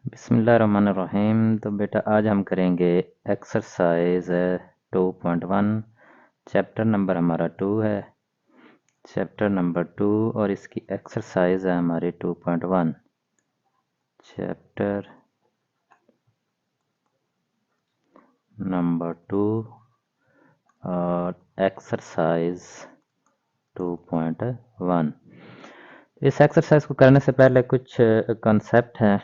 बिस्मिल्लाहिर्रहमानिर्रहीम। तो बेटा आज हम करेंगे एक्सरसाइज 2.1। चैप्टर नंबर हमारा 2 है, चैप्टर नंबर 2, और इसकी एक्सरसाइज है हमारी 2.1। चैप्टर नंबर 2 और एक्सरसाइज 2.1। इस एक्सरसाइज को करने से पहले कुछ कंसेप्ट हैं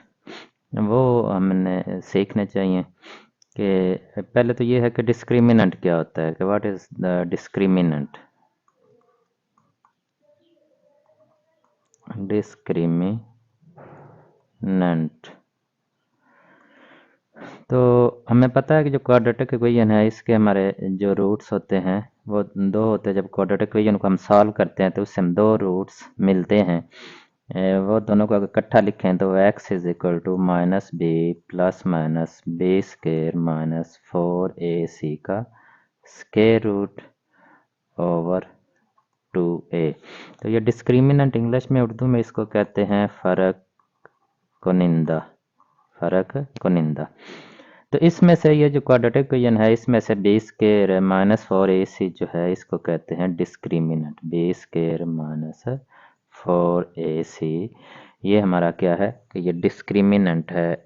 वो हमने सीखने चाहिए। कि पहले तो ये है कि डिस्क्रिमिनेंट क्या होता है, कि what is the discriminant. Discriminant तो हमें पता है कि जो क्वाड्रेटिक इक्वेशन है इसके हमारे जो रूट्स होते हैं वो दो होते हैं। जब क्वाड्रेटिक इक्वेशन को हम सॉल्व करते हैं तो उससे हम दो रूट्स मिलते हैं। वो दोनों को अगर इकट्ठा लिखें तो x is equal to minus B plus minus B square minus 4ac का स्केयर रूट ओवर 2a। तो ये डिस्क्रिमिनेंट इंग्लिश में, उर्दू में इसको कहते हैं फ़र्क कुनिंदा। फ़र्क कुनिंदा। तो इसमें से ये जो क्वाड्रेटिक इक्वेशन है इसमें से बी स्केयर माइनस 4ac जो है इसको कहते हैं discriminant. B square minus 4ac ये हमारा क्या है कि ये डिस्क्रिमिनेंट है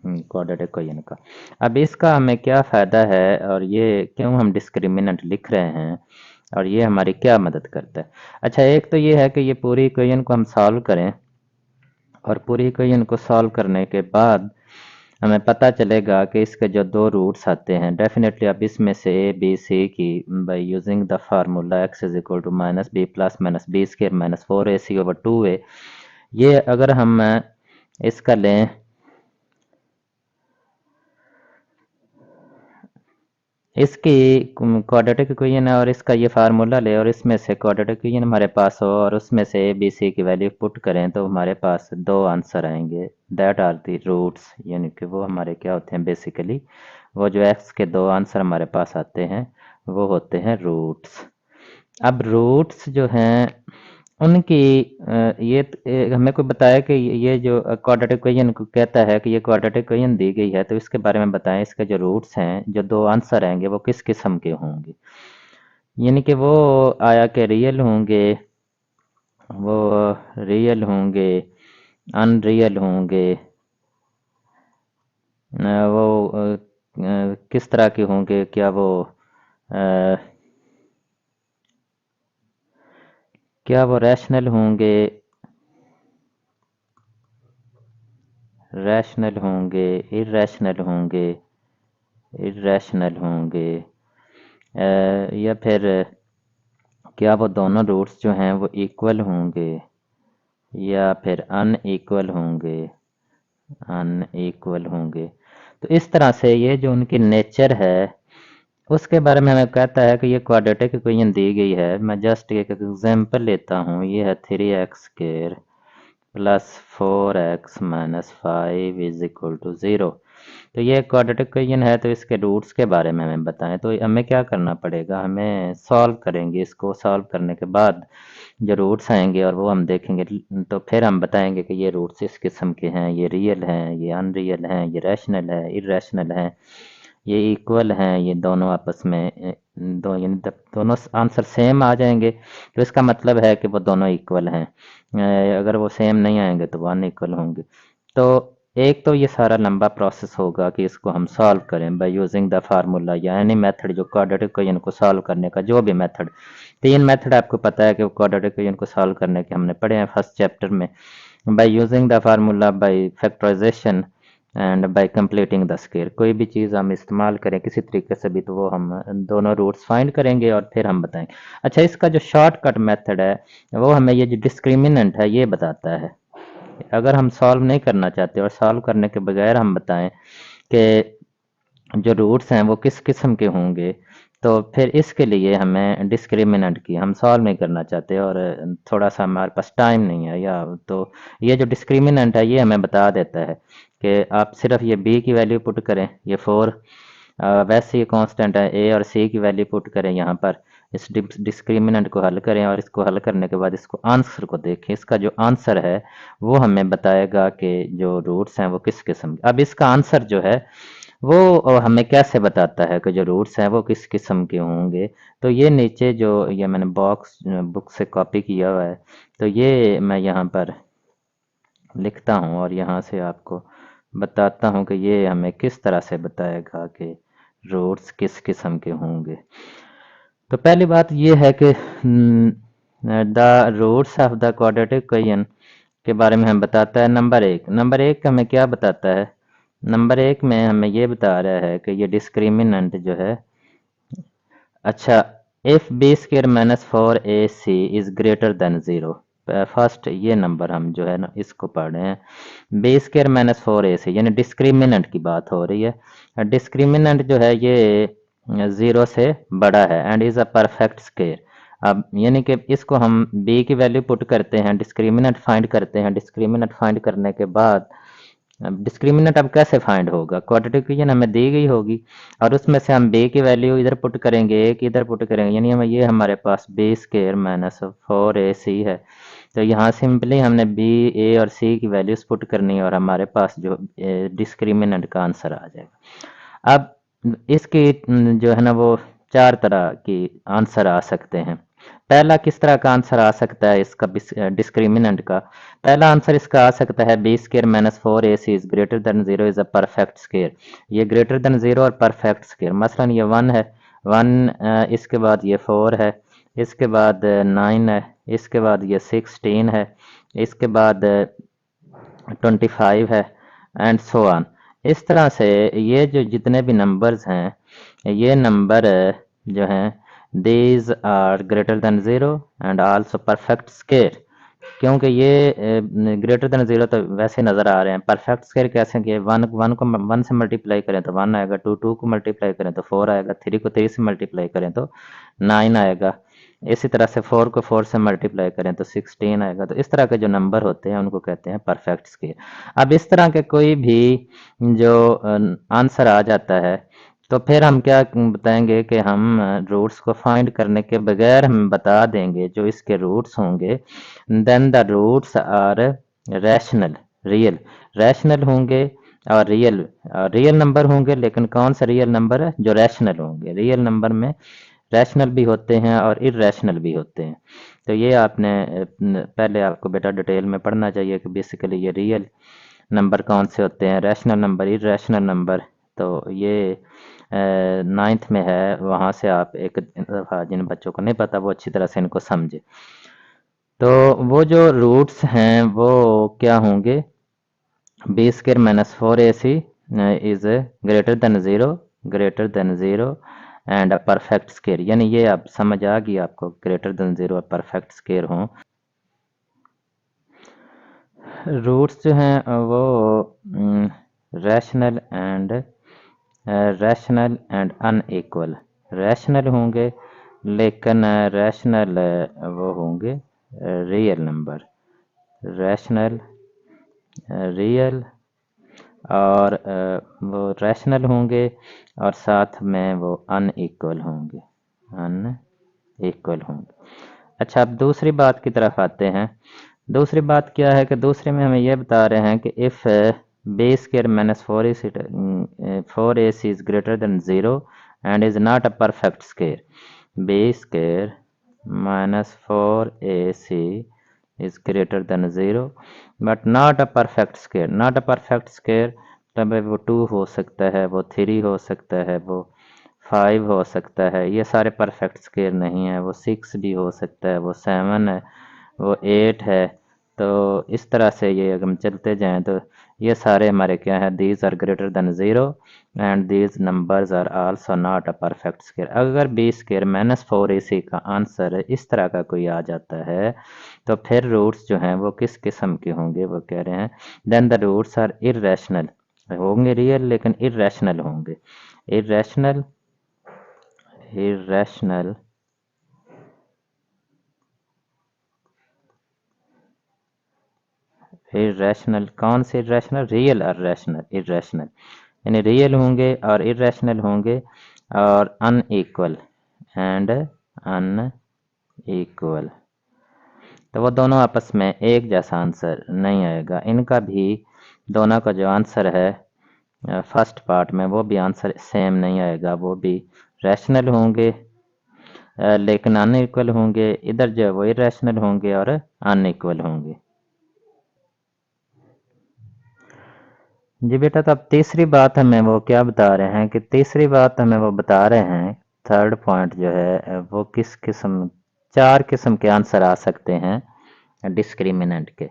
क्वाड्रेटिक इक्वेशन का। अब इसका हमें क्या फ़ायदा है और ये क्यों हम डिस्क्रिमिनेंट लिख रहे हैं और ये हमारी क्या मदद करता है। अच्छा, एक तो ये है कि ये पूरी इक्वेशन को हम सॉल्व करें और पूरी इक्वेशन को सॉल्व करने के बाद हमें पता चलेगा कि इसके जो दो रूट्स आते हैं डेफिनेटली अब इसमें से ए बी सी की by using the formula X is equal to minus B plus minus B square minus 4ac over 2a। ये अगर हम इसका लें इसकी क्वाड्रेटिक इक्वेशन है और इसका ये फार्मूला ले और इसमें से क्वाड्रेटिक इक्वेशन हमारे पास हो और उसमें से ए बी सी की वैल्यू पुट करें तो हमारे पास दो आंसर आएंगे। दैट आर दी रूट्स, यानी कि वो हमारे क्या होते हैं बेसिकली, वो जो एक्स के दो आंसर हमारे पास आते हैं वो होते हैं रूट्स। अब रूट्स जो हैं उनकी हमें कोई बताया कि ये जो क्वाड्रेटिक इक्वेशन को कहता है कि ये क्वाड्रेटिक इक्वेशन दी गई है तो इसके बारे में बताएं। इसके जो रूट्स हैं जो दो आंसर आएंगे वो किस किस्म के होंगे, यानी कि वो आया के रियल होंगे, वो रियल होंगे, अनरियल होंगे, वो किस तरह के होंगे, क्या वो रैशनल होंगे, रैशनल होंगे, इरेशनल होंगे, इरेशनल होंगे, या फिर क्या वो दोनों रूट्स जो हैं वो इक्वल होंगे या फिर अनइक्वल होंगे, अनइक्वल होंगे। तो इस तरह से ये जो उनकी नेचर है उसके बारे में हमें कहता है कि ये क्वाड्रेटिक इक्वेशन दी गई है। मैं जस्ट एक एग्जांपल लेता हूँ। ये है 3x square plus 4x minus 5 is equal to 0। तो ये क्वाड्रेटिक इक्वेशन है तो इसके रूट्स के बारे में हमें बताएं। तो हमें क्या करना पड़ेगा, हमें सॉल्व करेंगे। इसको सॉल्व करने के बाद जो रूट्स आएंगे और वो हम देखेंगे तो फिर हम बताएंगे कि ये रूट्स इस किस्म के हैं, ये रियल हैं, ये अनरियल हैं, ये रैशनल है, इरेशनल हैं, ये इक्वल हैं, ये दोनों आपस में यानी जब दोनों आंसर सेम आ जाएंगे तो इसका मतलब है कि वो दोनों इक्वल हैं। अगर वो सेम नहीं आएंगे तो वो अनइक्वल होंगे। तो एक तो ये सारा लंबा प्रोसेस होगा कि इसको हम सॉल्व करें बाय यूजिंग द फार्मूला या एनी मेथड, जो क्वाड्रेटिक इक्वेशन को सॉल्व करने का जो भी मेथड। तीन मेथड आपको पता है कि क्वाड्रेटिक इक्वेशन को सॉल्व करने के हमने पढ़े हैं फर्स्ट चैप्टर में। By using the formula, by factorisation and by completing the square. कोई भी चीज़ हम इस्तेमाल करें किसी तरीके से भी तो वो हम दोनों रूट्स फाइंड करेंगे और फिर हम बताएंगे। अच्छा, इसका जो शॉर्टकट मेथड है वो हमें ये जो डिस्क्रिमिनेंट है ये बताता है। अगर हम सॉल्व नहीं करना चाहते और सॉल्व करने के बगैर हम बताएं कि जो रूट्स हैं वो किस किस्म के होंगे तो फिर इसके लिए हमें डिस्क्रिमिनेंट की हम सॉल्व नहीं करना चाहते और थोड़ा सा हमारे पास टाइम नहीं है या तो ये जो डिस्क्रिमिनेंट है ये हमें बता देता है कि आप सिर्फ ये बी की वैल्यू पुट करें, ये 4 वैसे ही कांस्टेंट है, ए और सी की वैल्यू पुट करें यहाँ पर इस डिस्क्रिमिनेंट को हल करें और इसको हल करने के बाद इसको आंसर को देखें। इसका जो आंसर है वो हमें बताएगा कि जो रूट्स हैं वो किस किस्म के। अब इसका आंसर जो है वो हमें कैसे बताता है कि जो रूट्स हैं वो किस किस्म के होंगे। तो ये नीचे जो ये मैंने बॉक्स बुक से कॉपी किया हुआ है, तो ये मैं यहाँ पर लिखता हूँ और यहाँ से आपको बताता हूँ कि ये हमें किस तरह से बताएगा कि रूट्स किस किस्म के होंगे। तो पहली बात ये है कि the roots of the quadratic equation के बारे में हमें बताता है। नंबर एक हमें क्या बताता है? नंबर एक में हमें ये बता रहा है कि ये डिस्क्रिमिनेंट जो है, अच्छा, if B square minus four A C is greater than zero. First ये नंबर हम जो है ना इसको पढ़ रहे हैं। B square minus four A C यानी डिस्क्रिमिनेंट की बात हो रही है। डिस्क्रिमिनेंट जो है ये ज़ीरो से बड़ा है and is a perfect square. अब यानी कि इसको हम बी की वैल्यू पुट करते हैं, डिस्क्रिमिनेंट फाइंड करते हैं। डिस्क्रिमिनेंट फाइंड करने के बाद अब डिस्क्रिमिनेंट अब कैसे फाइंड होगा? क्वाड्रेटिक इक्वेशन हमें दी गई होगी और उसमें से हम बी की वैल्यू इधर पुट करेंगे, ए की इधर पुट करेंगे, यानी हमें ये हमारे पास B square minus four A सी है। तो यहाँ सिंपली हमने बी, ए और सी की वैल्यूज पुट करनी है और हमारे पास जो डिस्क्रिमिनेंट का आंसर आ जाएगा। अब इसकी जो है ना वो चार तरह की आंसर आ सकते हैं। पहला किस तरह का आंसर आ सकता है इसका डिस्क्रिमिनेंट का? पहला आंसर इसका आ सकता है B square minus four A C is greater than zero is a perfect square. ये ग्रेटर देन जीरो और परफेक्ट स्क्वेयर, मसलन ये वन है, वन, इसके बाद ये फोर है, इसके बाद नाइन है, इसके बाद ये 16 है, इसके बाद 25 है एंड सो ऑन। इस तरह से ये जो जितने भी नंबर्स हैं ये नंबर जो हैं these are greater than zero and also perfect square. क्योंकि ये ग्रेटर देन ज़ीरो तो वैसे नज़र आ रहे हैं, परफेक्ट स्क्वेयर कैसे कि वन वन को वन से मल्टीप्लाई करें तो वन आएगा, टू टू को मल्टीप्लाई करें तो फोर आएगा, थ्री को थ्री से मल्टीप्लाई करें तो नाइन आएगा, इसी तरह से फोर को फोर से मल्टीप्लाई करें तो 16 आएगा। तो इस तरह के जो नंबर होते हैं उनको कहते हैं परफेक्ट स्क्वेयर। अब इस तरह के कोई भी जो आंसर आ जाता है तो फिर हम क्या बताएंगे कि हम रूट्स को फाइंड करने के बगैर हम बता देंगे जो इसके रूट्स होंगे, then the roots are rational, real, rational होंगे और रियल नंबर होंगे। लेकिन कौन सा रियल नंबर है? जो रैशनल होंगे। रियल नंबर में रैशनल भी होते हैं और इरेशनल भी होते हैं। तो ये आपने पहले आपको बेटा डिटेल में पढ़ना चाहिए कि बेसिकली ये रियल नंबर कौन से होते हैं, रैशनल नंबर, इरेशनल नंबर। तो ये नाइन्थ में है, वहाँ से आप एक दफ़ा जिन बच्चों को नहीं पता वो अच्छी तरह से इनको समझे। तो वो जो रूट्स हैं वो क्या होंगे? B square minus four A C is greater than zero, greater than zero and a perfect square. यानी ये आप समझ आ गई आपको, ग्रेटर देन ज़ीरो और परफेक्ट स्क्वेयर हों। रूट्स जो हैं वो रैशनल एंड अनइक्वल, रैशनल होंगे लेकिन रैशनल वो होंगे रियल नंबर, रैशनल रियल और वो रैशनल होंगे और साथ में वो अनइक्वल होंगे, अनइक्वल होंगे। अच्छा, अब दूसरी बात की तरफ आते हैं। दूसरी बात क्या है कि दूसरे में हमें यह बता रहे हैं कि if B square minus four A C is greater than zero and is not a perfect square. B square minus four A C is greater than zero but not a perfect square. Not a perfect square तब वो to हो सकता है, वो three हो सकता है, वो फाइव हो सकता है, ये सारे परफेक्ट स्क्वेयर नहीं है। वो सिक्स भी हो सकता है, वो सेवन है, वो एट है। तो इस तरह से ये अगर हम चलते जाएं तो ये सारे हमारे क्या है? These are greater than zero and these numbers are also not a perfect square. अगर B square minus four A C का आंसर इस तरह का कोई आ जाता है तो फिर रूट्स जो हैं वो किस किस्म के होंगे? वो कह रहे हैं then the roots are irrational, होंगे रियल लेकिन इरेशनल होंगे। इरेशनल, इरेशनल इरेशनल, कौन से इरेशनल? रियल और रैशनल, इरेशनल यानी रियल होंगे और इरेशनल होंगे और अनइक्वल एंड अनइक्वल, तो वो दोनों आपस में एक जैसा आंसर नहीं आएगा। इनका भी दोनों का जो आंसर है फर्स्ट पार्ट में वो भी आंसर सेम नहीं आएगा, वो भी रैशनल होंगे लेकिन अनइक्वल होंगे। इधर जो है वो इरेशनल होंगे और अनइक्वल होंगे। जी बेटा, तो अब तीसरी बात हमें वो क्या बता रहे हैं कि तीसरी बात हमें वो बता रहे हैं, थर्ड पॉइंट जो है वो किस किस्म, चार किस्म के आंसर आ सकते हैं डिस्क्रिमिनेंट के।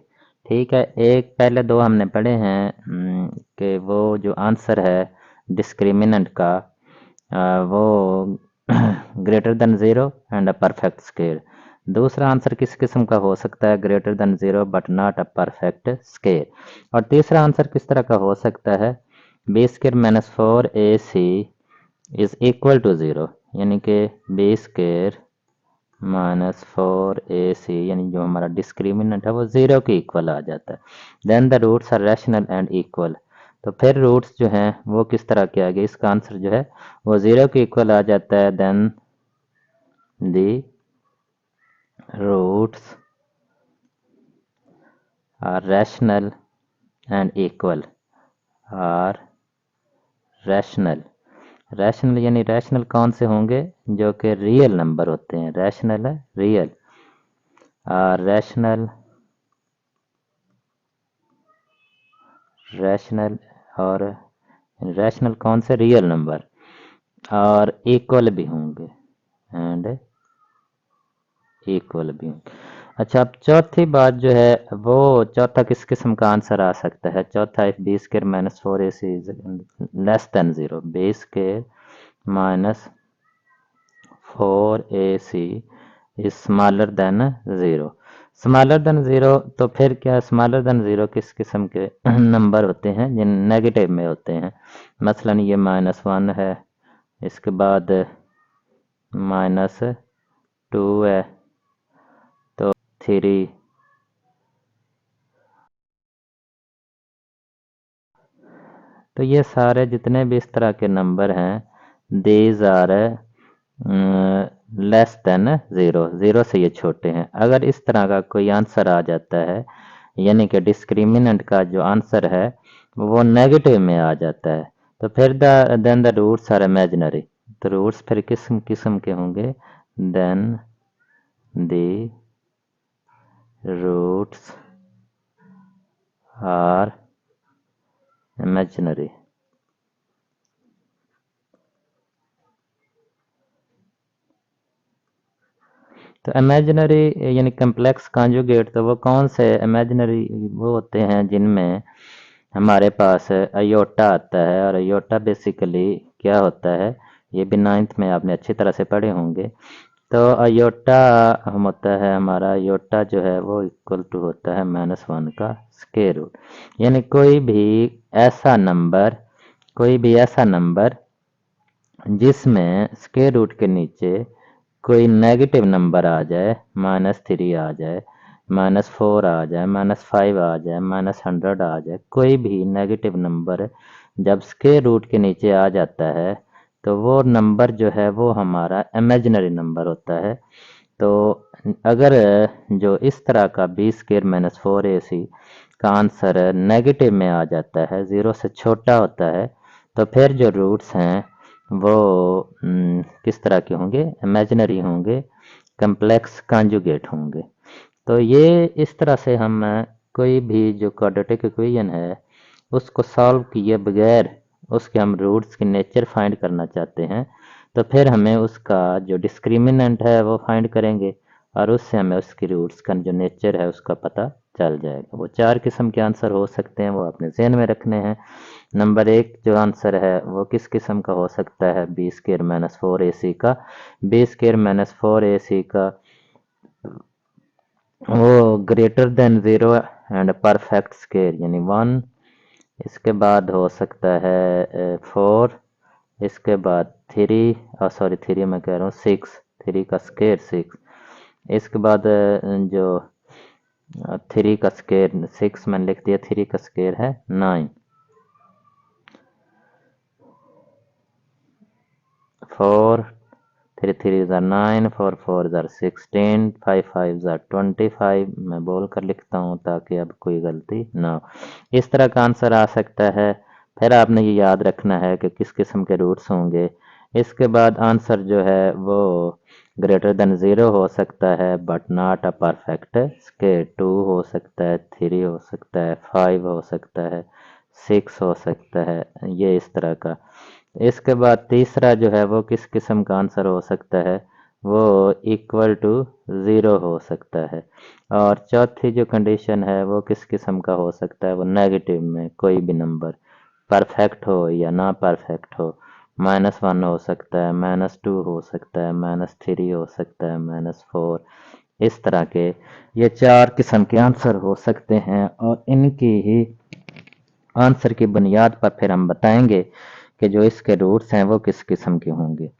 ठीक है, एक पहले दो हमने पढ़े हैं कि वो जो आंसर है डिस्क्रिमिनेंट का वो greater than zero and a perfect square. दूसरा आंसर किस किस्म का हो सकता है, greater than zero but not a perfect square. और तीसरा आंसर किस तरह का हो सकता है, B square minus four A C is equal to zero, यानी कि B square minus four A C यानी जो हमारा डिस्क्रिमिनेंट है वो ज़ीरो के इक्वल आ जाता है। Then the roots are rational and equal, तो फिर रूट्स जो हैं वो किस तरह के आ गए, इसका आंसर जो है वो ज़ीरो के इक्वल आ जाता है। Then the roots are rational and equal, are rational. Rational यानी रैशनल कौन से होंगे, जो कि रियल नंबर होते हैं, रैशनल है रियल, रैशनल रैशनल और रैशनल कौन से, रियल नंबर, और इक्वल भी होंगे एंड इक्वल भी होंगे। अच्छा, अब चौथी बात जो है वो चौथा किस किस्म का आंसर आ सकता है, चौथा if B square minus four A C is less than zero, B square minus four A C is smaller than zero. Smaller than zero, तो फिर क्या स्मॉलर देन ज़ीरो किस किस्म के नंबर होते हैं, जिन नेगेटिव में होते हैं। मसलन ये माइनस वन है, इसके बाद माइनस टू है, तो थ्री, तो ये सारे जितने भी इस तरह के नंबर हैं these are less than zero, zero से ये छोटे हैं। अगर इस तरह का कोई आंसर आ जाता है, यानी कि डिस्क्रिमिनेंट का जो आंसर है वो नेगेटिव में आ जाता है, तो फिर then the roots are imaginary, तो रूट्स फिर किस्म किस्म के होंगे। Then the roots are imaginary. तो इमेजिनरी यानी कम्प्लेक्स कॉन्जुगेट, तो वो कौन से इमेजिनरी वो होते हैं जिनमें हमारे पास अयोटा आता है, और अयोटा बेसिकली क्या होता है, ये भी नाइन्थ में आपने अच्छी तरह से पढ़े होंगे। तो अयोटा हम होता है हमारा, अयोटा जो है वो इक्वल टू होता है माइनस वन का स्क्वायर रूट, यानी कोई भी ऐसा नंबर जिसमें स्क्वायर रूट के नीचे कोई नेगेटिव नंबर आ जाए, माइनस थ्री आ जाए, माइनस फोर आ जाए, माइनस फाइव आ जाए, माइनस हंड्रेड आ जाए, कोई भी नेगेटिव नंबर जब स्क्वायर रूट के नीचे आ जाता है तो वो नंबर जो है वो हमारा इमेजिनरी नंबर होता है। तो अगर जो इस तरह का B square minus four A C का आंसर नेगेटिव में आ जाता है, ज़ीरो से छोटा होता है, तो फिर जो रूट्स हैं वो किस तरह के होंगे, इमेजिनरी होंगे, कम्प्लेक्स कॉन्जुगेट होंगे। तो ये इस तरह से हम कोई भी जो क्वाड्रेटिक इक्वेशन है उसको सॉल्व किए बगैर उसके हम रूट्स की नेचर फाइंड करना चाहते हैं, तो फिर हमें उसका जो डिस्क्रिमिनेंट है वो फाइंड करेंगे और उससे हमें उसकी रूट्स का जो नेचर है उसका पता चल जाएगा। वो चार किस्म के आंसर हो सकते हैं, वो अपने जहन में रखने हैं। नंबर एक जो आंसर है वो किस किस्म का हो सकता है, B square minus four A C का, B square minus four A C का वो greater than zero and perfect square यानी वन, इसके बाद हो सकता है फोर, इसके बाद थ्री, सॉरी थ्री मैं कह रहा हूँ सिक्स, थ्री का स्केयर सिक्स, इसके बाद जो थ्री का स्केयर सिक्स मैंने लिख दिया, थ्री का स्केयर है नाइन, फोर 3 3 ज़ार 9, 4 4 ज़ार 16, 5 5 ज़ार 25। मैं बोल कर लिखता हूँ ताकि अब कोई गलती ना हो। इस तरह का आंसर आ सकता है। फिर आपने ये याद रखना है कि किस किस्म के रूट्स होंगे। इसके बाद आंसर जो है वो ग्रेटर देन 0 हो सकता है but not a perfect square. 2 हो सकता है, 3 हो सकता है, 5 हो सकता है, 6 हो सकता है, ये इस तरह का। इसके बाद तीसरा जो है वो किस किस्म का आंसर हो सकता है, वो इक्वल टू 0 हो सकता है। और चौथी जो कंडीशन है वो किस किस्म का हो सकता है, वो नेगेटिव में कोई भी नंबर परफेक्ट हो या ना परफेक्ट हो। -1 हो सकता है, -2 हो सकता है, -3 हो सकता है, -4। इस तरह के ये 4 किस्म के आंसर हो सकते हैं और इनकी ही आंसर की बुनियाद पर फिर हम बताएंगे कि जो इसके रूट्स हैं वो किस किस्म के होंगे।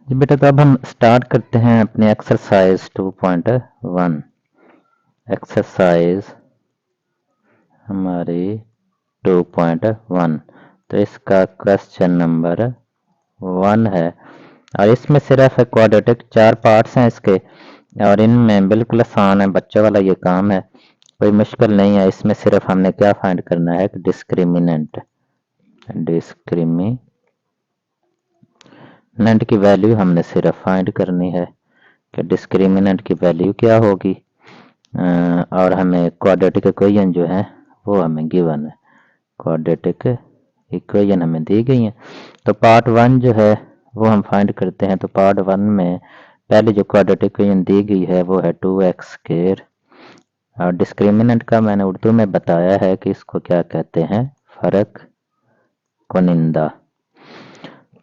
जी बेटा, तो अब हम स्टार्ट करते हैं अपने एक्सरसाइज 2.1। एक्सरसाइज हमारी 2.1, तो इसका क्वेश्चन नंबर 1 है और इसमें सिर्फ क्वाड्रेटिक 4 पार्ट्स हैं इसके और इनमें बिल्कुल आसान है, बच्चों वाला ये काम है, कोई मुश्किल नहीं है। इसमें सिर्फ हमने क्या फाइंड करना है कि डिस्क्रिमिनेंट की वैल्यू हमने सिर्फ फाइंड करनी है कि डिस्क्रिमिनेंट की वैल्यू क्या होगी। और हमें क्वाड्रेटिक इक्वेशन जो है वो हमें गिवन है, क्वाड्रेटिक इक्वेशन हमें दी गई है। तो पार्ट 1 जो है वो हम फाइंड करते हैं। तो पार्ट 1 में पहले जो क्वाड्रेटिक इक्वेशन दी गई है वो है 2x स्क्वायर और डिस्क्रिमिनेंट का मैंने उर्दू में बताया है कि इसको क्या कहते हैं, फर्क कुनिंदा।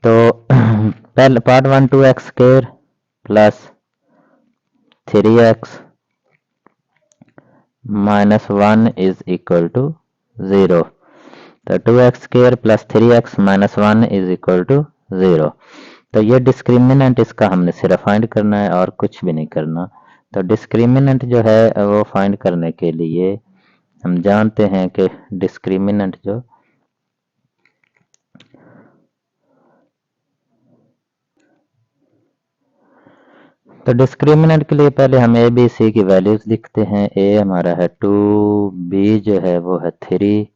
तो पहले part 1 2x square plus 3x minus 1 is equal to 0। तो 2x square plus 3x minus 1 is equal to 0। तो ये डिस्क्रिमिनेंट इसका हमने सिर्फ फाइंड करना है और कुछ भी नहीं करना। तो डिस्क्रिमिनेंट जो है वो फाइंड करने के लिए हम जानते हैं कि डिस्क्रिमिनेंट जो तो डिस्क्रिमिनेंट के लिए पहले हम ए बी सी की वैल्यूज लिखते हैं। ए हमारा है 2, बी जो है वो है 3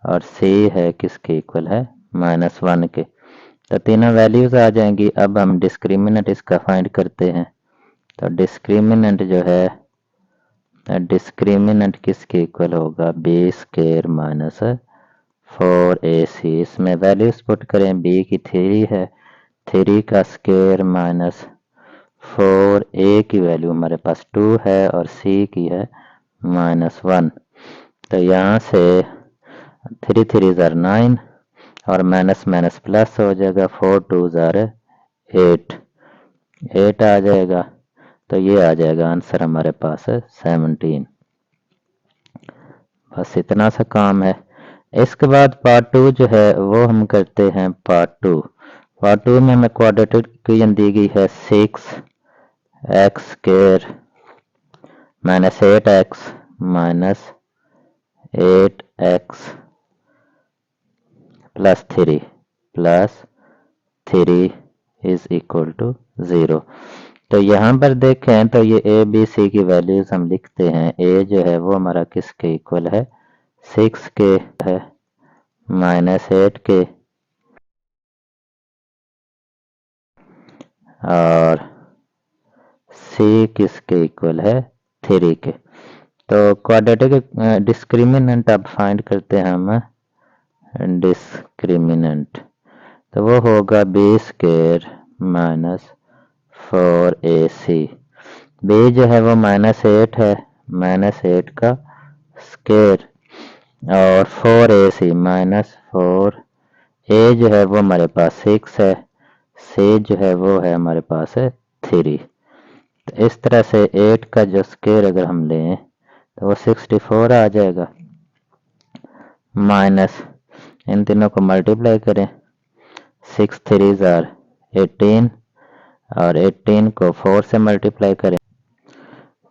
और सी है किसके इक्वल है, -1 के। तो तीनों वैल्यूज आ जाएंगी। अब हम डिस्क्रिमिनेंट इसका फाइंड करते हैं। तो डिस्क्रिमिनेंट जो है, डिस्क्रिमिनेंट किसके इक्वल होगा, बी स्क्वायर माइनस 4ac। इसमें वैल्यूज पुट करें, बी की 3 है, 3 का स्क्वायर माइनस 4a की वैल्यू हमारे पास 2 है और c की है -1। तो यहाँ से 3 3 ज़ार 9 और माइनस माइनस प्लस हो जाएगा, 4 2 ज़ार 8 आ जाएगा। तो ये आ जाएगा आंसर हमारे पास है 17। बस इतना सा काम है। इसके बाद पार्ट 2 जो है वो हम करते हैं। पार्ट 2 में हमें क्वाड्रेटिक इक्वेशन दी गई है 6x square minus 8x minus 8x plus 3 is equal to 0। तो यहाँ पर देखें तो ये ए बी सी की वैल्यूज हम लिखते हैं। ए जो है वो हमारा किसके इक्वल है, 6 के है, -8 के और सी किसके इक्वल है, 3 के। तो क्वाड्रेटिक डिस्क्रिमिनेंट अब फाइंड करते हैं हम। डिस्क्रिमिनेंट तो वो होगा b square minus 4ac। B जो है वो -8 है, -8 का स्क्वायर और 4ac -4। ए जो है वो हमारे पास 6 है, सी जो है वो है हमारे पास है 3। तो इस तरह से 8 का जो स्क्वायर अगर हम लें तो वो 64 आ जाएगा, माइनस इन तीनों को मल्टीप्लाई करें, 6 3 ज़ार 18 और 18 को 4 से मल्टीप्लाई करें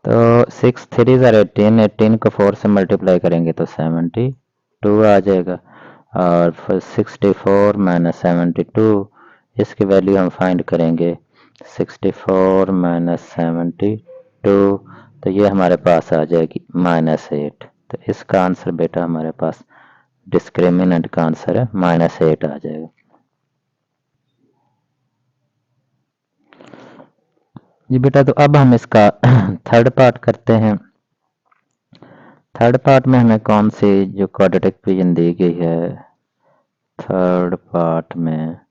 तो 6 3 ज़र 18, 18 को 4 से मल्टीप्लाई करेंगे तो 72 आ जाएगा। और फिर 64 माइनस 72, इसकी वैल्यू हम फाइंड करेंगे 64 माइनस 72, तो ये हमारे पास आ जाएगी -8। तो इसका आंसर बेटा हमारे पास डिस्क्रिमिनेंट का आंसर है -8 आ जाएगा। जी बेटा, तो अब हम इसका थर्ड पार्ट करते हैं। थर्ड पार्ट में हमें कौन सी जो क्वाड्रेटिक इक्वेशन दी गई है, थर्ड पार्ट में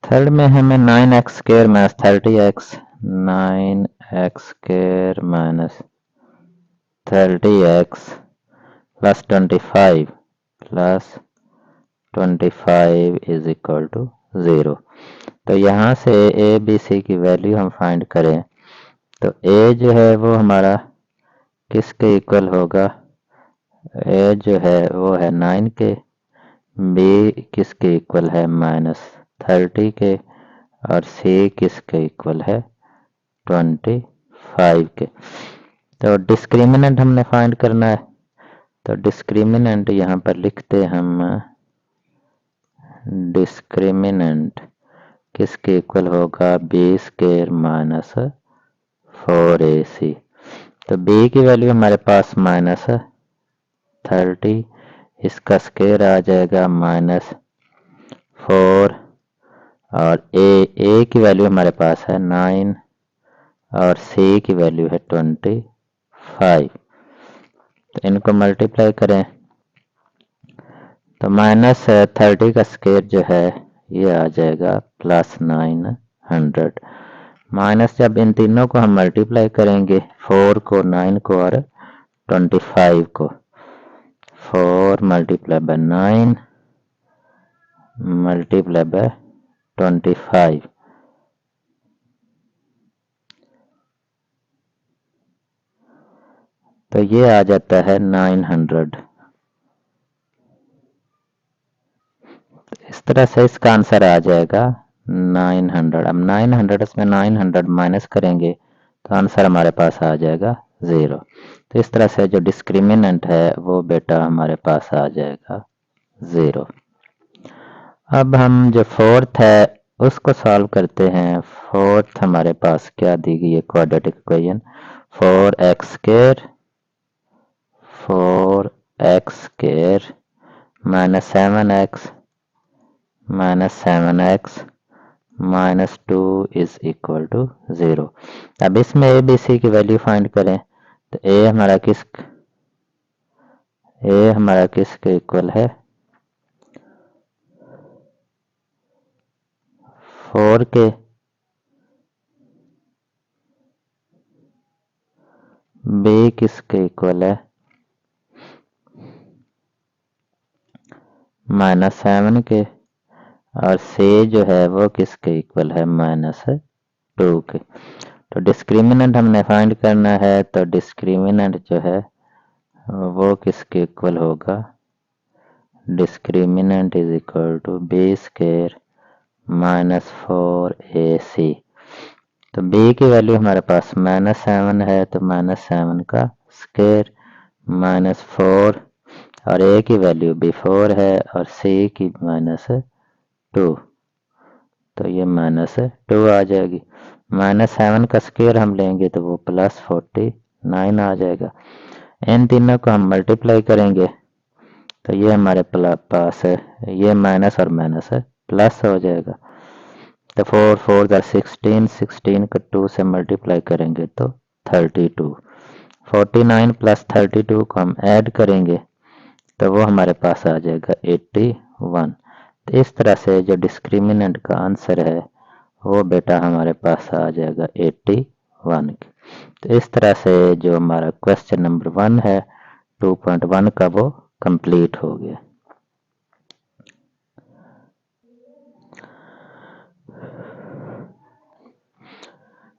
हमें 9x² minus 30x, 9x² minus 30x plus 25 is equal to 0। तो यहाँ से ए बी सी की वैल्यू हम फाइंड करें तो ए जो है वो हमारा किसके इक्वल होगा, ए जो है वो है 9 के, बी किसके इक्वल है -30 के, और सी किसके इक्वल है 25 के। तो डिस्क्रिमिनेंट हमने फाइंड करना है, तो डिस्क्रिमिनेंट यहाँ पर लिखते हम, डिस्क्रिमिनेंट किसके इक्वल होगा b² माइनस 4ac। तो b की वैल्यू हमारे पास -30, इसका स्क्वायर आ जाएगा -4, और a की वैल्यू हमारे पास है 9 और c की वैल्यू है 25। तो इनको मल्टीप्लाई करें तो -30 का स्क्वायर जो है ये आ जाएगा +900, माइनस जब इन तीनों को हम मल्टीप्लाई करेंगे 4 को, 9 को और 25 को, 4 मल्टीप्लाई बाय 9 मल्टीप्लाई बाय 25, तो ये आ जाता है 900। इस तरह से इसका आंसर आ जाएगा 900। अब 900 इसमें 900 माइनस करेंगे तो आंसर हमारे पास आ जाएगा 0। तो इस तरह से जो डिस्क्रिमिनेंट है वो बेटा हमारे पास आ जाएगा 0। अब हम जो फोर्थ है उसको सॉल्व करते हैं। फोर्थ हमारे पास क्या दी गई है quadratic equation, 4x² minus 7x minus 2 is equal to 0। अब इसमें ए बी सी की वैल्यू फाइंड करें तो ए हमारा किसके इक्वल है 4 के, बी किसके इक्वल है -7 के, और सी जो है वो किसके इक्वल है -2 के। तो डिस्क्रिमिनेंट हमने फाइंड करना है, तो डिस्क्रिमिनेंट जो है वो किसके इक्वल होगा, discriminant is equal to b² minus 4ac। तो b की वैल्यू हमारे पास -7 है, तो -7 का स्क्वायर -4, और a की वैल्यू भी 4 है और c की -2, तो ये -2 आ जाएगी। -7 का स्क्वायर हम लेंगे तो वो +49 आ जाएगा। इन तीनों को हम मल्टीप्लाई करेंगे तो ये हमारे पास है, ये माइनस और माइनस है प्लस हो जाएगा। तो 4 4 16, 16 को 2 से मल्टीप्लाई करेंगे तो 32, 49 प्लस 32 को हम ऐड करेंगे तो वो हमारे पास आ जाएगा 81। तो इस तरह से जो डिस्क्रिमिनेंट का आंसर है वो बेटा हमारे पास आ जाएगा 81। तो इस तरह से जो हमारा क्वेश्चन नंबर 1 है 2.1 का वो कंप्लीट हो गया।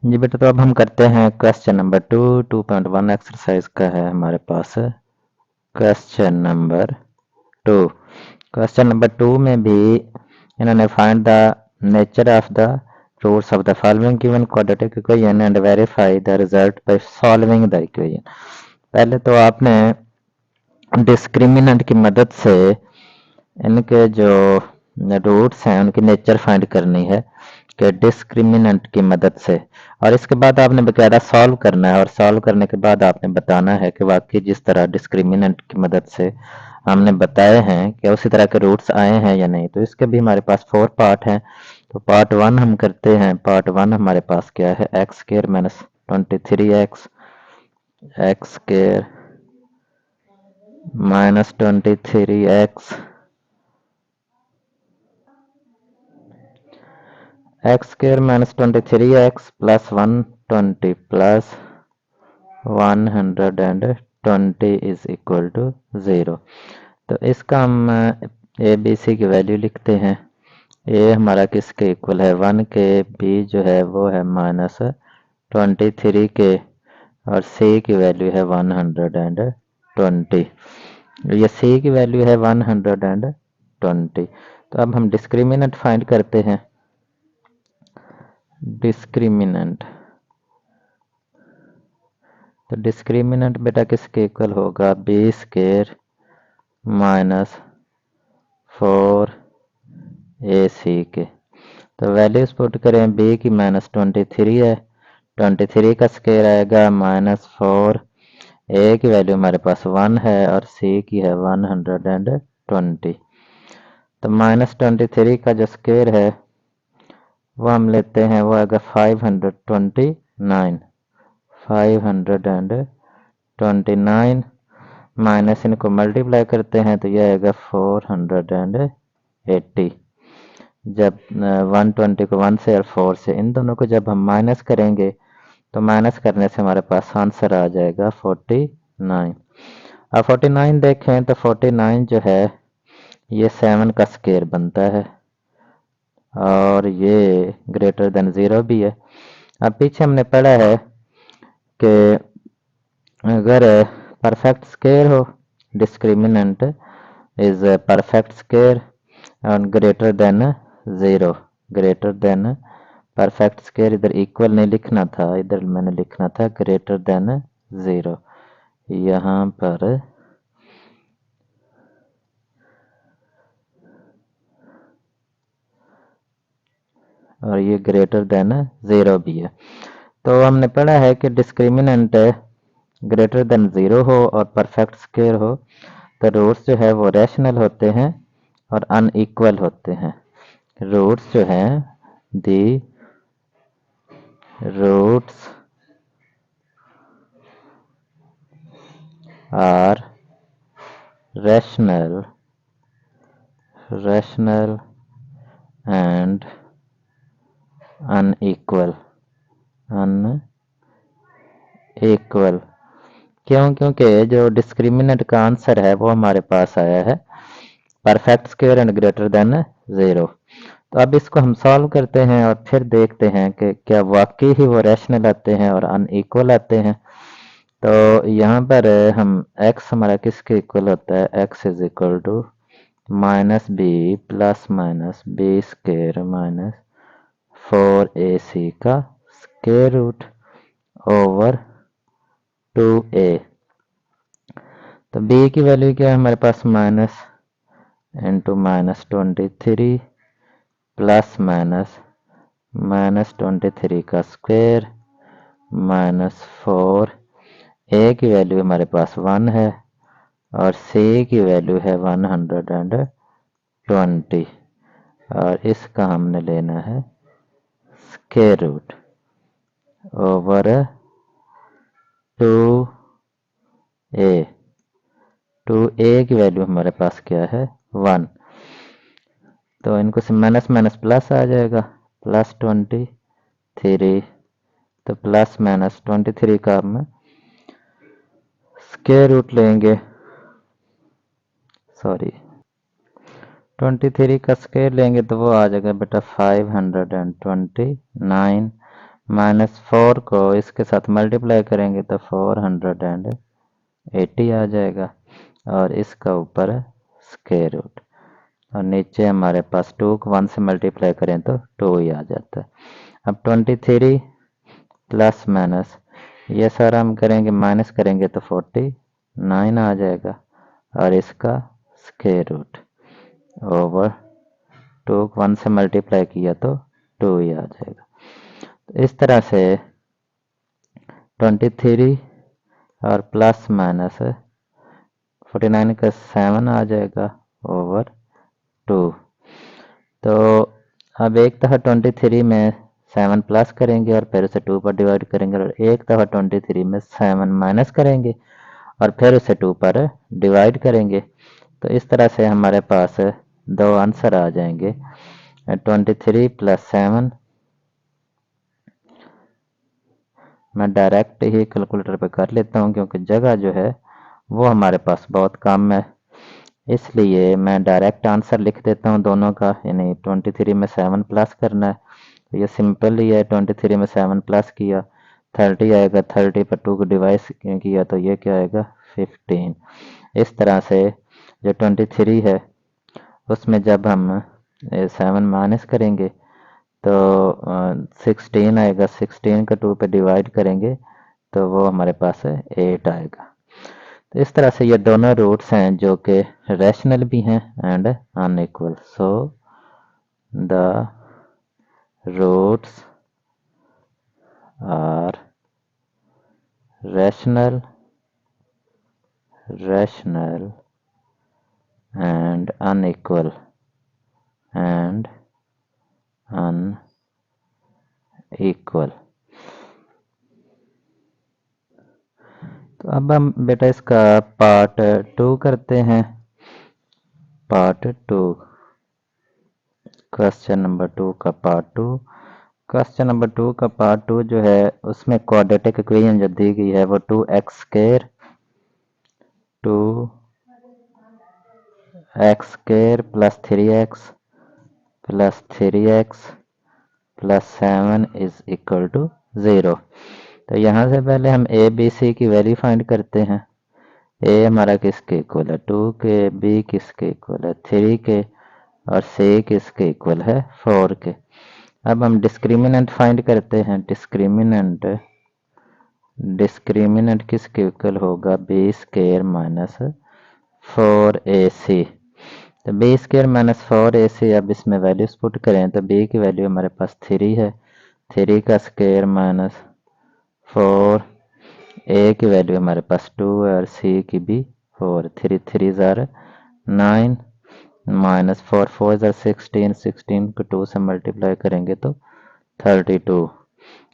जी बेटा, तो अब हम करते हैं क्वेश्चन नंबर 2.1 एक्सरसाइज का है हमारे पास क्वेश्चन नंबर 2। क्वेश्चन नंबर 2 में भी इन्होंने find the nature of the roots of the following given quadratic equation and verify the result by solving the equation. पहले तो आपने डिस्क्रिमिनेंट की मदद से इनके जो रूट्स हैं उनकी नेचर फाइंड करनी है कि डिस्क्रिमिनेंट की मदद से, और इसके बाद आपने बकायदा सॉल्व करना है, और सॉल्व करने के बाद आपने बताना है कि वाकई जिस तरह डिस्क्रिमिनेंट की मदद से हमने बताए हैं कि उसी तरह के रूट्स आए हैं या नहीं। तो इसके भी हमारे पास 4 पार्ट हैं। तो पार्ट 1 हम करते हैं। पार्ट 1 हमारे पास क्या है, x square minus 23x x square minus 23x x square minus 23x plus 120 plus 120 is equal to 0। तो इसका हम ए बी सी की वैल्यू लिखते हैं। ए हमारा किसके इक्वल है, 1 के, बी जो है वो है माइनस 23 के, और सी की वैल्यू है 120। ये सी की वैल्यू है 120। तो अब हम डिस्क्रिमिनेंट फाइंड करते हैं। डिस्क्रिमिनेंट, तो डिस्क्रिमिनेंट बेटा किसके इक्वल होगा, बी स्क्वायर माइनस 4ac के। तो वैल्यूज पुट करें, बी की माइनस 23 है, 23 का स्क्वायर आएगा माइनस 4, ए की वैल्यू हमारे पास 1 है और सी की है 120। तो माइनस 23 का जो स्क्वायर है वो हम लेते हैं, वो आएगा 529 माइनस इनको मल्टीप्लाई करते हैं तो यह आएगा 480। जब 120 को 1 से और 4 से, इन दोनों को जब हम माइनस करेंगे तो माइनस करने से हमारे पास आंसर आ जाएगा 49। अब 49 देखें तो 49 जो है ये 7 का स्क्वायर बनता है और ये ग्रेटर देन 0 भी है। अब पीछे हमने पढ़ा है कि अगर परफेक्ट स्क्वायर हो, डिस्क्रिमिनेंट इज परफेक्ट स्क्वायर और greater than 0, greater than perfect square, इधर इक्वल नहीं लिखना था, इधर मैंने लिखना था ग्रेटर देन 0। यहाँ पर और ये ग्रेटर देन 0 भी है। तो हमने पढ़ा है कि डिस्क्रिमिनेंट ग्रेटर देन 0 हो और परफेक्ट स्क्वायर हो तो रूट्स जो है वो रैशनल होते हैं और अनइक्वल होते हैं। रूट्स जो हैं, the roots are rational and unequal क्यों? क्योंकि जो डिस्क्रिमिनेंट का आंसर है वो हमारे पास आया है perfect square and greater than 0। तो अब इसको हम सॉल्व करते हैं और फिर देखते हैं कि क्या वाकई ही वो रैशनल आते हैं और अनइक्वल आते हैं। तो यहाँ पर हम x हमारा किसके इक्वल होता है, x is equal to minus B plus minus b square minus 4ac का स्क्वायर रूट ओवर 2a। तो b की वैल्यू क्या है हमारे पास, minus into minus 23 plus minus minus 23 का स्क्वायर माइनस 4, a की वैल्यू हमारे पास 1 है और c की वैल्यू है 120 और इसका हमने लेना है square root over 2a। 2a की वैल्यू हमारे पास क्या है, 1। तो इनको से माइनस माइनस प्लस आ जाएगा, प्लस 23। तो प्लस माइनस 23 का हम स्क्वायर रूट लेंगे, 23 का स्क्वायर लेंगे तो वो आ जाएगा बेटा 529 माइनस 4 को इसके साथ मल्टीप्लाई करेंगे तो 480 आ जाएगा और इसका ऊपर स्क्वायर रूट। और नीचे हमारे पास 2 को 1 से मल्टीप्लाई करें तो 2 ही आ जाता है। अब 23 प्लस माइनस ये सारा हम करेंगे, माइनस करेंगे तो 49 आ जाएगा और इसका स्क्वायर रूट ओवर 2 को 1 से मल्टीप्लाई किया तो 2 ही आ जाएगा। तो इस तरह से 23 और प्लस माइनस 49 का 7 आ जाएगा ओवर 2। तो अब एक दफ़ा 23 में 7 प्लस करेंगे और फिर उसे 2 पर डिवाइड करेंगे और एक दफ़ा 23 में 7 माइनस करेंगे और फिर उसे 2 पर डिवाइड करेंगे। तो इस तरह से हमारे पास दो आंसर आ जाएंगे, 23 प्लस 7। मैं डायरेक्ट ही कैलकुलेटर पे कर लेता हूँ क्योंकि जगह जो है वो हमारे पास बहुत कम है, इसलिए मैं डायरेक्ट आंसर लिख देता हूँ दोनों का। यानी 23 में 7 प्लस करना है तो ये सिंपल ही है, 23 में 7 प्लस किया 30 आएगा, 30 पर 2 को डिवाइड किया तो ये क्या आएगा 15। इस तरह से जो 23 है उसमें जब हम 7 माइनस करेंगे तो 16 आएगा, 16 का 2 पे डिवाइड करेंगे तो वो हमारे पास 8 आएगा। तो इस तरह से ये दोनों रूट्स हैं जो कि रैशनल भी हैं and unequal. So the roots are rational and unequal and unequal। तो अब हम बेटा इसका पार्ट 2 करते हैं। पार्ट 2, क्वेश्चन नंबर 2 का पार्ट 2। क्वेश्चन नंबर 2 का पार्ट 2 जो है उसमें क्वाड्रेटिक इक्वेशन जो दी गई है वो 2x square plus 3x plus 7 is equal to 0। तो यहाँ से पहले हम ए बी सी की वैल्यू फाइंड करते हैं। ए हमारा किसके इक्वल है 2 के, बी किसके इक्वल है 3 के और सी किसके इक्वल है 4 के। अब हम डिस्क्रिमिनेंट फाइंड करते हैं। डिस्क्रिमिनेंट किसके इक्वल होगा बी स्क्वायर माइनस 4ac। तो बी स्क्वायर माइनस 4ac, अब इसमें वैल्यूज पुट करें तो बी की वैल्यू हमारे पास 3 है, 3 का स्क्वायर माइनस 4, ए की वैल्यू हमारे पास 2 है और सी की भी 4, 3 3 ज़ार 9 माइनस 4 4 ज़ार 16, 16 को 2 से मल्टीप्लाई करेंगे तो 32।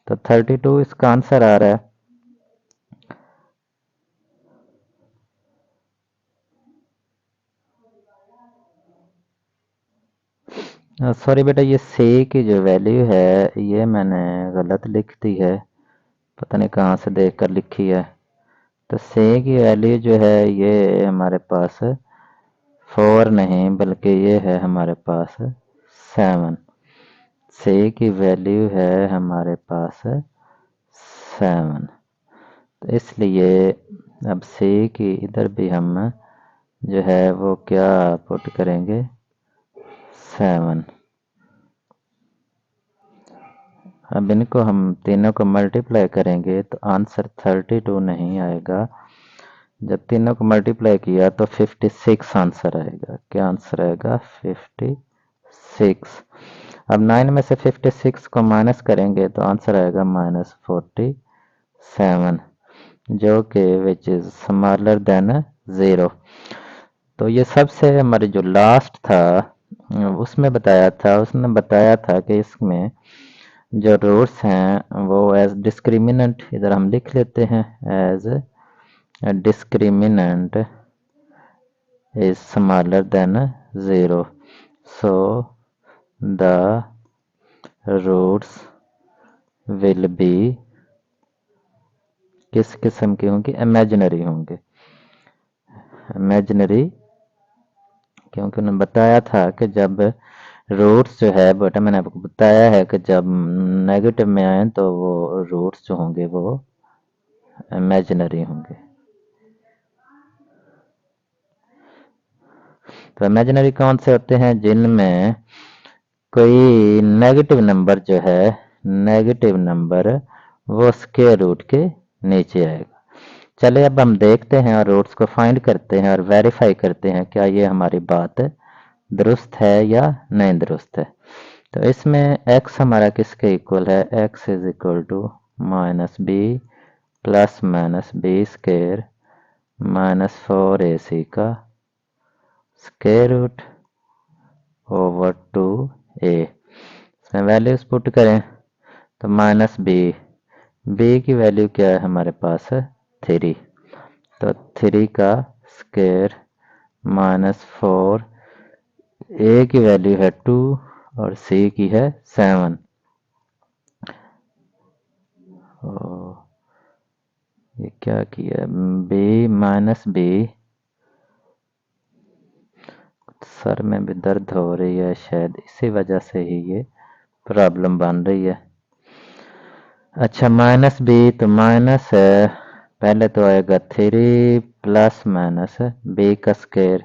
तो 32 इसका आंसर आ रहा है। सॉरी बेटा, ये सी की जो वैल्यू है ये मैंने गलत लिख दी है, पता नहीं कहाँ से देख कर लिखी है। तो सी की वैल्यू जो है ये हमारे पास 4 नहीं बल्कि ये है हमारे पास 7। सी की वैल्यू है हमारे पास 7। तो इसलिए अब सी की इधर भी हम जो है वो क्या पुट करेंगे 7। अब इनको हम तीनों को मल्टीप्लाई करेंगे तो आंसर 32 नहीं आएगा। जब तीनों को मल्टीप्लाई किया तो 56 आंसर आएगा। क्या आंसर आएगा 56। अब 9 में से 56 को माइनस करेंगे तो आंसर आएगा -47, जो कि विच इज स्मॉलर देन 0। तो ये सबसे हमारे जो लास्ट था उसमें बताया था, उसने बताया था कि इसमें जो रूट्स हैं वो एज डिस्क्रिमिनेंट, इधर हम लिख लेते हैं as discriminant is smaller than 0। So the roots will be किस किस्म के होंगे इमेजिनरी होंगे। इमेजिनरी क्योंकि उन्होंने बताया था कि जब रूट्स जो है बेटा, मैंने आपको बताया है कि जब नेगेटिव में आए तो वो रूट्स जो होंगे वो इमेजिनरी होंगे। तो इमेजिनरी कौन से होते हैं? जिनमें कोई नेगेटिव नंबर जो है, नेगेटिव नंबर वो स्क्वायर रूट के नीचे आएगा। चलिए अब हम देखते हैं और रूट्स को फाइंड करते हैं और वेरीफाई करते हैं क्या ये हमारी बात दुरुस्त है या नहीं दुरुस्त है। तो इसमें x हमारा किसके इक्वल है? x is equal to minus B plus minus b square minus 4ac का स्क्वायर रूट ओवर 2a। इसमें वैल्यूज पुट करें तो माइनस बी की वैल्यू क्या है हमारे पास? 3। तो 3 का स्क्वायर माइनस 4, ए की वैल्यू है 2 और सी की है 7। ये क्या किया? बी माइनस बी, सर में भी दर्द हो रही है, शायद इसी वजह से ही ये प्रॉब्लम बन रही है। अच्छा माइनस बी तो माइनस है, पहले तो आएगा 3 प्लस माइनस बी का स्क्वायर,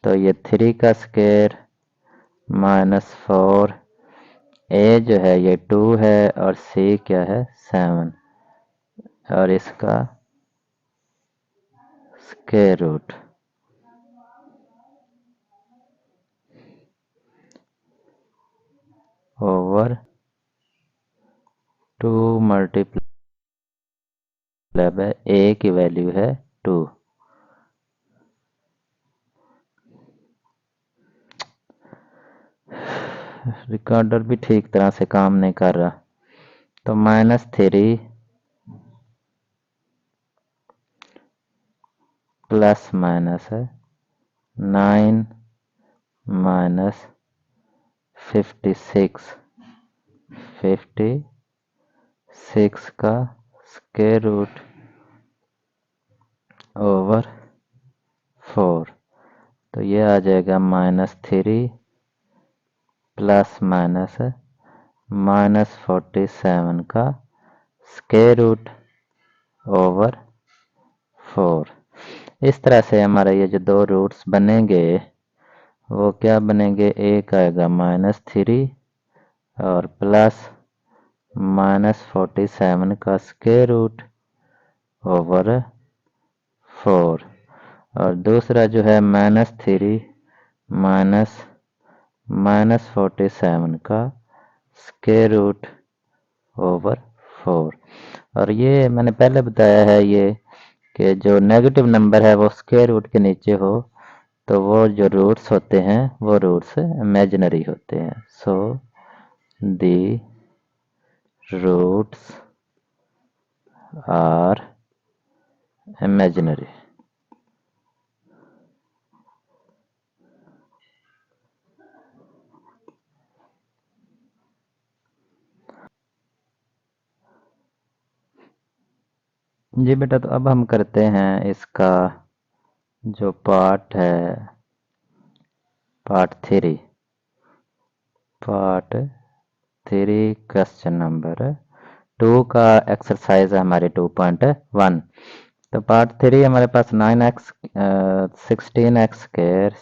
तो ये 3 का स्क्वायर माइनस 4, ए जो है ये 2 है और सी क्या है? 7 और इसका square root over 2 multiply by a की वैल्यू है 2। रिकॉर्डर भी ठीक तरह से काम नहीं कर रहा। तो माइनस 3 प्लस माइनस है 9 माइनस 56 का स्क्वायर रूट ओवर 4। तो ये आ जाएगा -3 प्लस माइनस 47 का स्क्वायर रूट ओवर 4। इस तरह से हमारा ये जो दो रूट्स बनेंगे वो क्या बनेंगे? एक आएगा -3 और प्लस -47 का स्क्वायर रूट ओवर 4 और दूसरा जो है -3 माइनस 47 का स्क्वायर रूट ओवर 4। और ये मैंने पहले बताया है ये कि जो नेगेटिव नंबर है वो स्क्वायर रूट के नीचे हो तो वो जो रूट्स होते हैं वो रूट्स इमेजिनरी होते हैं। सो दी रूट्स आर इमेजिनरी। जी बेटा, तो अब हम करते हैं इसका जो पार्ट है, पार्ट 3 क्वेश्चन नंबर 2 का एक्सरसाइज है हमारे 2.1। तो पार्ट 3 हमारे पास 9x 16x square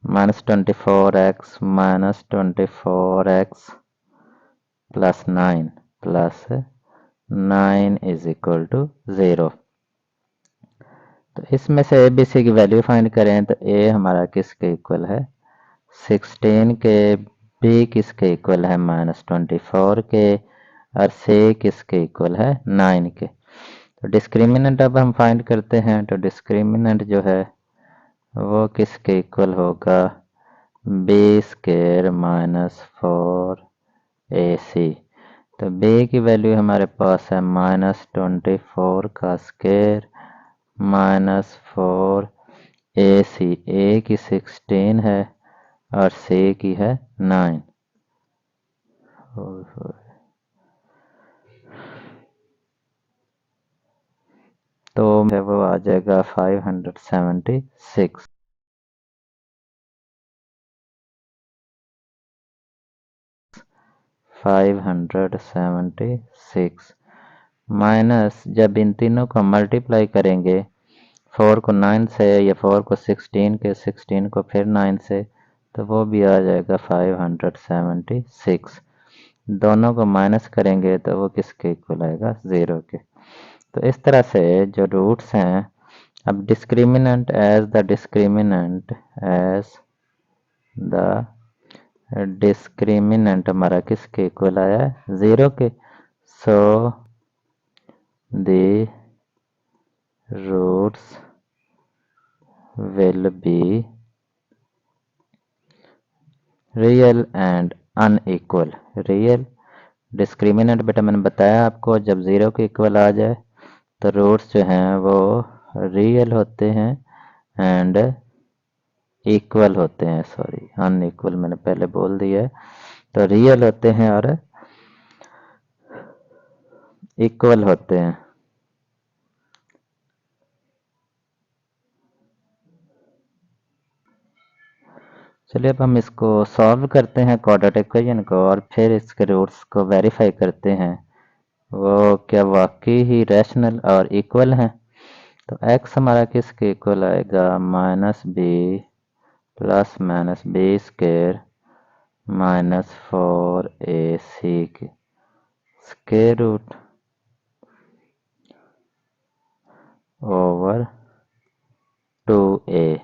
-24x plus 9 is equal to 0। तो इसमें से ए बी सी की वैल्यू फाइंड करें तो ए हमारा किसके इक्वल है? 16 के, बी किसके इक्वल है? -24 के और सी किसके इक्वल है? 9 के। तो डिस्क्रिमिनेंट अब हम फाइंड करते हैं। तो डिस्क्रिमिनेंट जो है वो किसके इक्वल होगा? B square -4ac। तो बी की वैल्यू हमारे पास है -24 का स्क्वायर -4ac। ए की 16 है और सी की है 9। तो वो आ जाएगा 576। माइनस जब इन तीनों को मल्टीप्लाई करेंगे 4 को 9 से या 4 को 16 के 16 को फिर 9 से, तो वो भी आ जाएगा 576। दोनों को माइनस करेंगे तो वो किसके इक्वल आएगा, 0 के। तो इस तरह से जो रूट्स हैं, अब डिस्क्रिमिनेंट द डिस्क्रिमिनेंट हमारा किसके इक्वल आया है, 0 के। So the roots will be real and unequal. Real discriminant बेटा मैंने बताया आपको, जब 0 के इक्वल आ जाए तो रूट्स जो हैं वो रियल होते हैं एंड इक्वल होते हैं, सॉरी अनइक्वल मैंने पहले बोल दिया है। तो रियल होते हैं और इक्वल होते हैं। चलिए अब हम इसको सॉल्व करते हैं क्वाड्रेटिक इक्वेशन को, और फिर इसके रूट्स को वेरीफाई करते हैं वो क्या वाकई ही रैशनल और इक्वल हैं। तो x हमारा किसके इक्वल आएगा, -b plus -b square -4ac के स्क्वायर रूट ओवर 2a।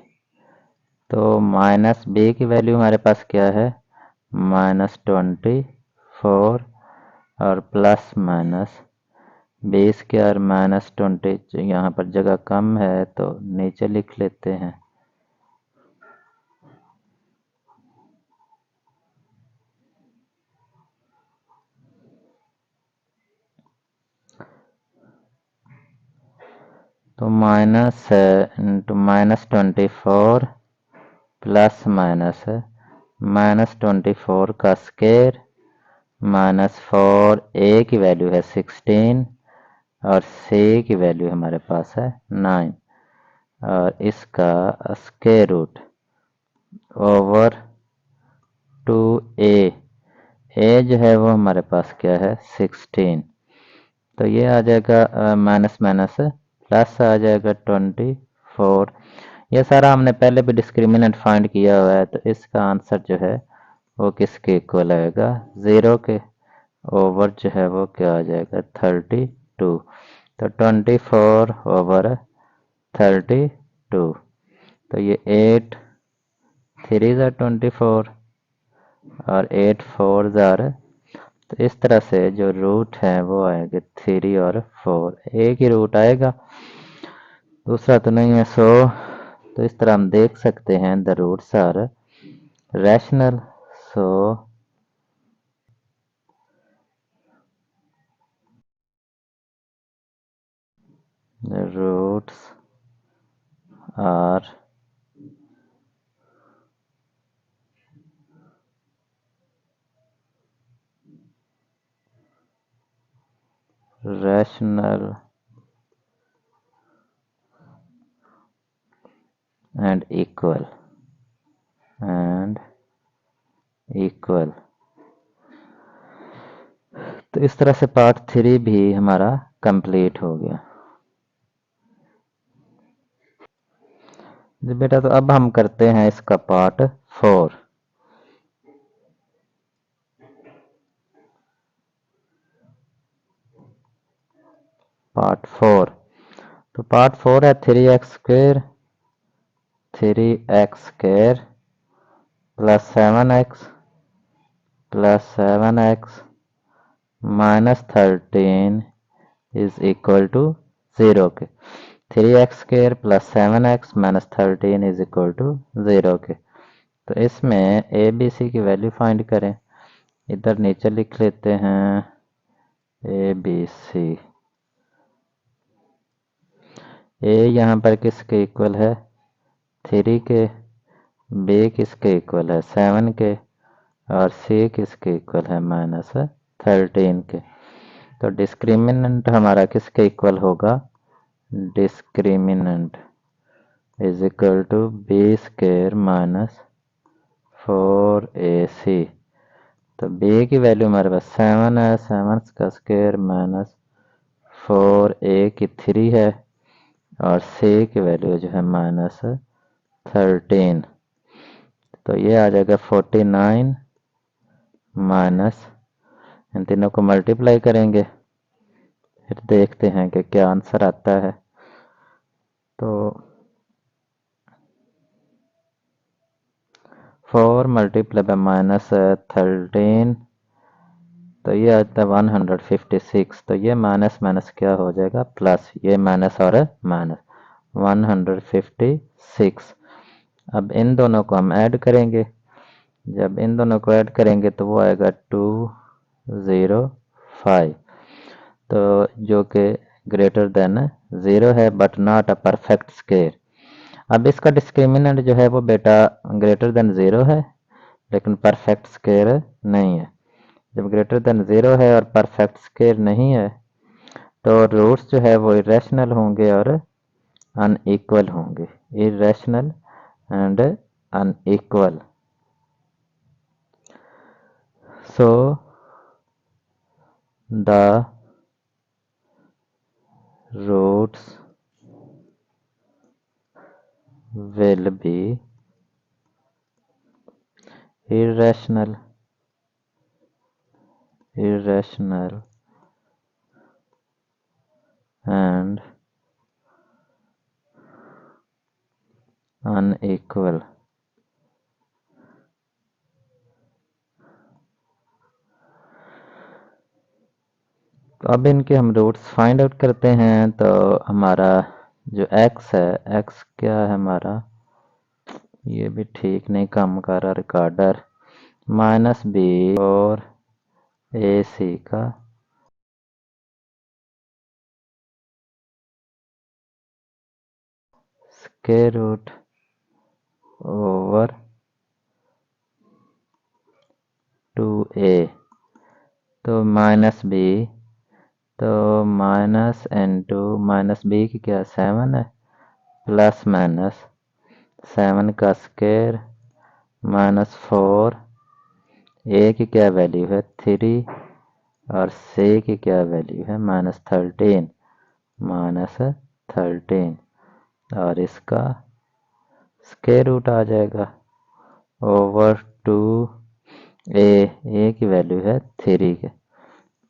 तो -b की वैल्यू हमारे पास क्या है, -24, और प्लस माइनस b स्क्वायर -20, यहाँ पर जगह कम है तो नीचे लिख लेते हैं। तो माइनस इंटू -24 प्लस -24 का स्क्वायर -4a की वैल्यू है 16 और c की वैल्यू हमारे पास है 9, और इसका square root over 2a। a जो है वो हमारे पास क्या है, 16। तो ये आ जाएगा माइनस माइनस प्लस आ जाएगा 24। ये सारा हमने पहले भी डिस्क्रिमिनेंट फाइंड किया हुआ है, तो इसका आंसर जो है वो किसके इक्वल आएगा, 0 के। ओवर जो है वो क्या आ जाएगा, 32। तो 24 ओवर 32। तो ये 8 3 ज़ार 24 और 8 4 ज़ार। तो इस तरह से जो रूट है वो आएंगे 3 और 4, एक ही रूट आएगा, दूसरा तो नहीं है। सो तो इस तरह हम देख सकते हैं the roots are rational. So the roots are rational and equal तो इस तरह से पार्ट 3 भी हमारा कंप्लीट हो गया जी बेटा। तो अब हम करते हैं इसका पार्ट 4। पार्ट 4, तो पार्ट 4 है 3x² plus 7x -13 is equal to 0 के। 3x² plus 7x -13 is equal to 0 के। तो इसमें ए बी सी की वैल्यू फाइंड करें, इधर नीचे लिख लेते हैं ए बी सी। ए यहाँ पर किसके इक्वल है, 3 के। बी किसके इक्वल है, 7 के। और सी किसके इक्वल है, -13 के। तो डिस्क्रिमिनेंट हमारा किसके इक्वल होगा, discriminant is equal to b square -4ac। तो b की वैल्यू हमारे पास 7 है, 7 का स्क्वायर -4a की 3 है, और C की वैल्यू जो है -13। तो ये आ जाएगा 49 माइनस, इन तीनों को मल्टीप्लाई करेंगे, फिर देखते हैं कि क्या आंसर आता है। तो 4 मल्टीप्लाई बाय -13, तो ये आता है 156। तो ये माइनस माइनस क्या हो जाएगा, प्लस, ये माइनस और माइनस 156। अब इन दोनों को हम ऐड करेंगे, जब इन दोनों को ऐड करेंगे तो वो आएगा 205, तो जो कि ग्रेटर देन 0 है but not a perfect square. अब इसका डिस्क्रिमिनेंट जो है वो बेटा ग्रेटर देन 0 है लेकिन परफेक्ट स्केयर नहीं है। जब ग्रेटर देन 0 है और परफेक्ट स्केयर नहीं है तो रूट्स जो है वो इरेशनल होंगे और अनइक्वल होंगे, irrational and unequal. So the roots will be irrational and unequal। तो अब इनके हम रूट्स फाइंड आउट करते हैं। तो हमारा जो x है, x क्या है हमारा, ये भी ठीक नहीं काम कर रहा रिकॉर्डर, -b और ac का स्क्वायर रूट ओवर 2a। तो -b, तो माइनस इंटू -b की क्या 7 है, प्लस माइनस 7 का स्क्वायर -4, a की क्या वैल्यू है 3 और c की क्या वैल्यू है -13, -13 और इसका स्क्वायर रूट आ जाएगा ओवर 2a की वैल्यू है 3 के।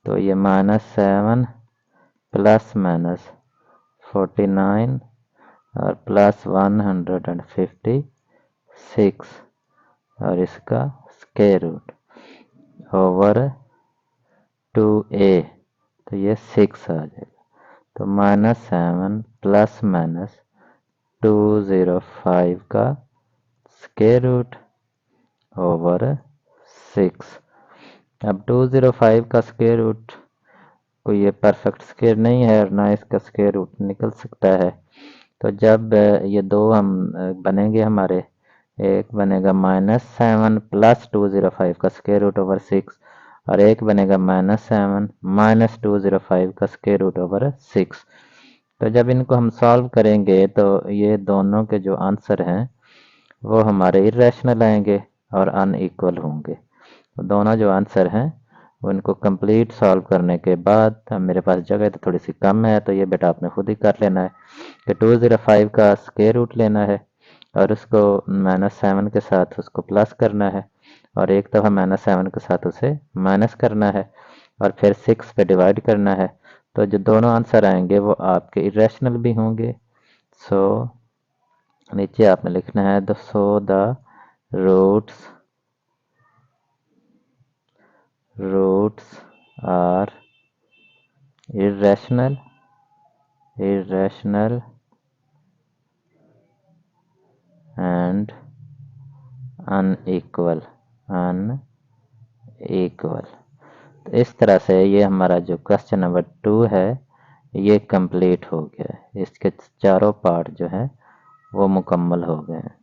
तो ये -7 प्लस -49 और प्लस 156 और इसका स्क्वायर रूट ओवर 2a, तो ये 6 आ जाएगा। तो -7 प्लस -205 का स्क्वायर रूट ओवर 6। अब 205 का स्क्वायर रूट कोई ये परफेक्ट स्क्वायर नहीं है और ना इसका स्क्वायर रूट निकल सकता है। तो जब ये दो हम बनेंगे हमारे, एक बनेगा -7 प्लस 205 का स्क्वायर रूट ओवर 6 और एक बनेगा -7 माइनस 205 का स्क्वायर रूट ओवर 6। तो जब इनको हम सॉल्व करेंगे तो ये दोनों के जो आंसर हैं वो हमारे इरेशनल आएंगे और अनइक्वल होंगे। तो दोनों जो आंसर हैं उनको कंप्लीट सॉल्व करने के बाद, मेरे पास जगह तो थोड़ी सी कम है तो ये बेटा आपने खुद ही कर लेना है कि 205 का स्क्वायर रूट लेना है और उसको -7 के साथ उसको प्लस करना है और एक दफ़ा -7 के साथ उसे माइनस करना है और फिर 6 पे डिवाइड करना है। तो जो दोनों आंसर आएंगे वो आपके इरेशनल भी होंगे। सो नीचे आपने लिखना है the roots are irrational and unequal। तो इस तरह से ये हमारा जो क्वेश्चन नंबर 2 है ये कंप्लीट हो गया है, इसके चारों पार्ट जो है वो मुकम्मल हो गए हैं।